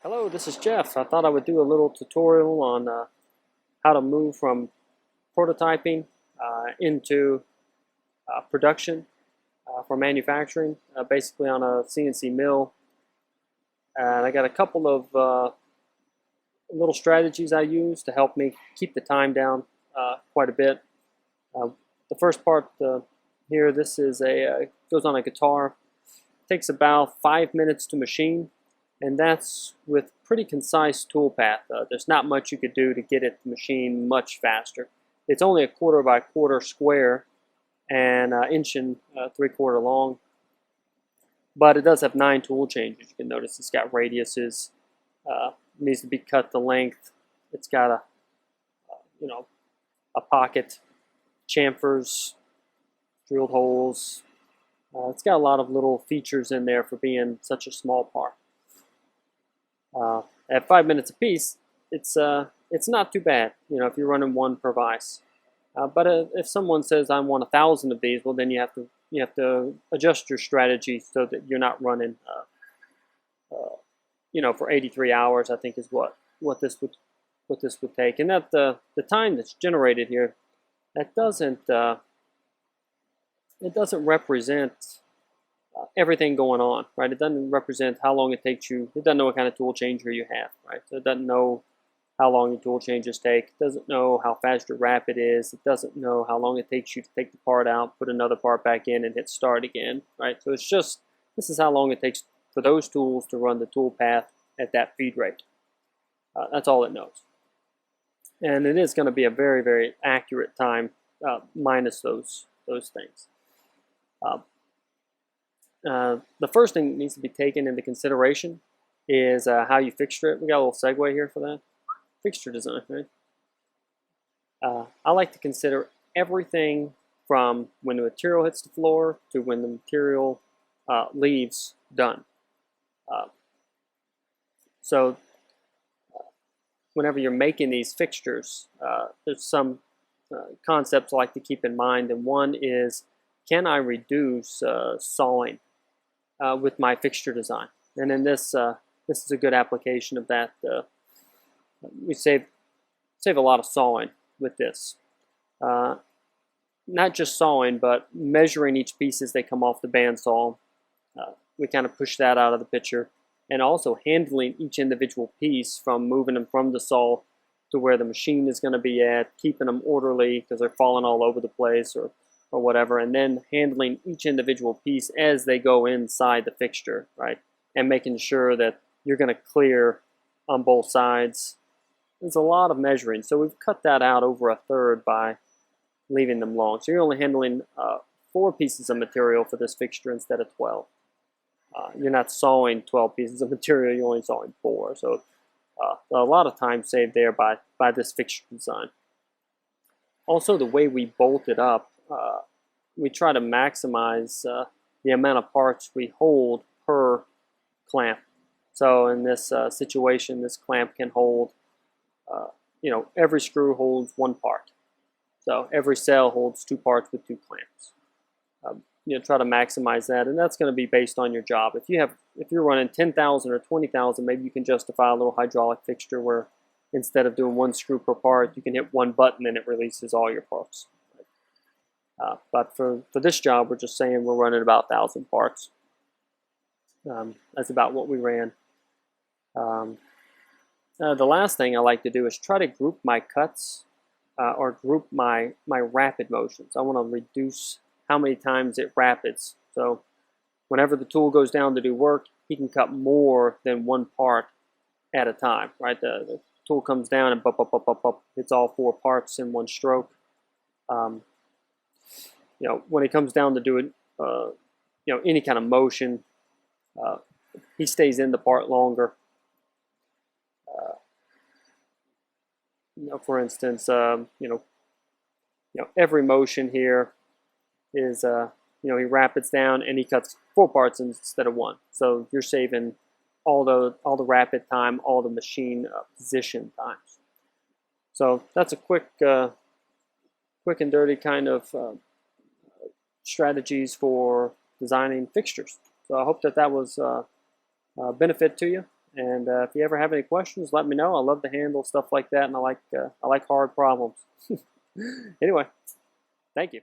Hello, this is Jeff. I thought I would do a little tutorial on how to move from prototyping into production for manufacturing, basically on a CNC mill. And I got a couple of little strategies I use to help me keep the time down quite a bit. The first part here, this is goes on a guitar. It takes about 5 minutes to machine. And that's with pretty concise toolpath. There's not much you could do to get it to machine much faster. It's only a 1/4 by 1/4 square and 1 and 3/4 long. But it does have 9 tool changes. You can notice it's got radiuses. Needs to be cut to length. It's got a pocket, chamfers, drilled holes. It's got a lot of little features in there for being such a small part. At 5 minutes apiece, it's not too bad, if you're running one per vise. But if someone says I want 1,000 of these, well, then you have to adjust your strategy so that you're not running, for 83 hours. I think is what this would take, and that the time that's generated here, that doesn't represent everything going on, right? It doesn't represent how long it takes you. It doesn't know what kind of tool changer you have, right? So it doesn't know how long your tool changes take. It doesn't know how fast your rapid is. It doesn't know how long it takes you to take the part out, put another part back in, and hit start again, right? So it's just, this is how long it takes for those tools to run the tool path at that feed rate. That's all it knows. And it is going to be a very, very accurate time minus those things. The first thing that needs to be taken into consideration is how you fixture it. We got a little segue here for that. Fixture design, right? I like to consider everything from when the material hits the floor to when the material leaves done. So whenever you're making these fixtures, there's some concepts I like to keep in mind, and one is, can I reduce sawing with my fixture design? And in this is a good application of that. We save a lot of sawing with this. Not just sawing, but measuring each piece as they come off the bandsaw. We kind of push that out of the picture, and also handling each individual piece, from moving them from the saw to where the machine is going to be at, keeping them orderly because they're falling all over the place or whatever, and then handling each individual piece as they go inside the fixture, right? And making sure that you're going to clear on both sides. There's a lot of measuring, so we've cut that out over 1/3 by leaving them long. So you're only handling 4 pieces of material for this fixture instead of 12. You're not sawing 12 pieces of material, you're only sawing 4. So a lot of time saved there by this fixture design. Also, the way we bolt it up, we try to maximize the amount of parts we hold per clamp. So in this situation, this clamp can hold, every screw holds 1 part. So every cell holds 2 parts with 2 clamps. Try to maximize that, and that's going to be based on your job. If you're running 10,000 or 20,000, maybe you can justify a little hydraulic fixture where instead of doing 1 screw per part, you can hit 1 button and it releases all your parts. But for this job, we're just saying we're running about 1,000 parts. That's about what we ran. The last thing I like to do is try to group my cuts or group my rapid motions. I want to reduce how many times it rapids. So whenever the tool goes down to do work, he can cut more than 1 part at a time, right? The tool comes down and hits all 4 parts in 1 stroke. When it comes down to do it, any kind of motion, he stays in the part longer. For instance, every motion here is, he rapids down and he cuts 4 parts instead of 1. So you're saving all the rapid time, all the machine position times. So that's a quick and dirty kind of strategies for designing fixtures. So I hope that was a benefit to you. And if you ever have any questions, let me know. I love to handle stuff like that, and I like hard problems. Anyway, thank you.